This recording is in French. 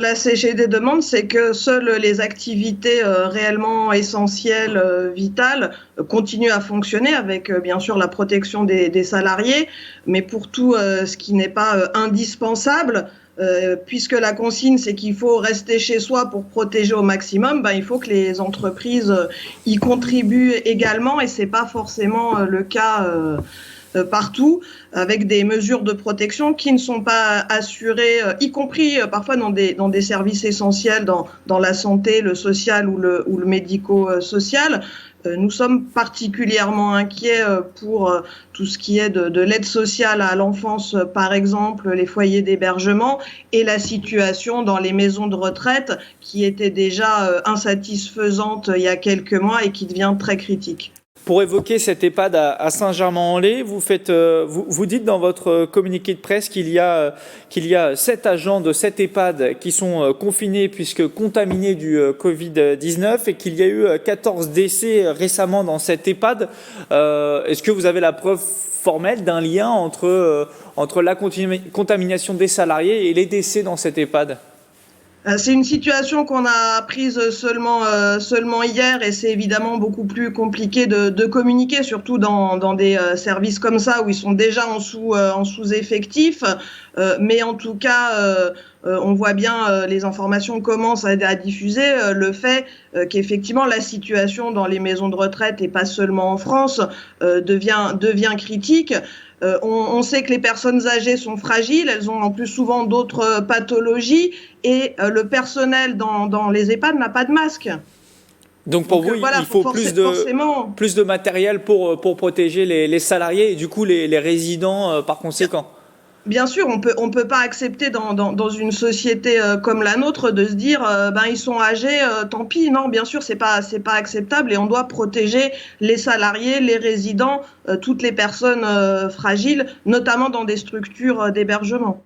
La CGD demande, c'est que seules les activités réellement essentielles, vitales, continuent à fonctionner avec bien sûr la protection des salariés, mais pour tout ce qui n'est pas indispensable, puisque la consigne c'est qu'il faut rester chez soi pour protéger au maximum, il faut que les entreprises y contribuent également et c'est pas forcément le cas partout, avec des mesures de protection qui ne sont pas assurées, y compris parfois dans des services essentiels, dans la santé, le social ou le médico-social. Nous sommes particulièrement inquiets pour tout ce qui est de l'aide sociale à l'enfance, par exemple, les foyers d'hébergement et la situation dans les maisons de retraite qui était déjà insatisfaisante il y a quelques mois et qui devient très critique. Pour évoquer cette EHPAD à Saint-Germain-en-Laye, vous dites dans votre communiqué de presse qu'il y a 7 agents de cette EHPAD qui sont confinés puisque contaminés du Covid-19 et qu'il y a eu 14 décès récemment dans cette EHPAD. Est-ce que vous avez la preuve formelle d'un lien entre la contamination des salariés et les décès dans cette EHPAD ? C'est une situation qu'on a apprise seulement hier et c'est évidemment beaucoup plus compliqué de communiquer, surtout dans des services comme ça où ils sont déjà en sous-effectif. Mais en tout cas, on voit bien, les informations commencent à diffuser le fait qu'effectivement la situation dans les maisons de retraite et pas seulement en France devient critique. On sait que les personnes âgées sont fragiles, elles ont en plus souvent d'autres pathologies et le personnel dans les EHPAD n'a pas de masque. Donc pour vous, il faut plus de matériel pour protéger les salariés et du coup les résidents par conséquent. Bien sûr, on peut pas accepter dans une société comme la nôtre de se dire ils sont âgés, tant pis. Non, bien sûr, c'est pas acceptable et on doit protéger les salariés, les résidents, toutes les personnes fragiles, notamment dans des structures d'hébergement.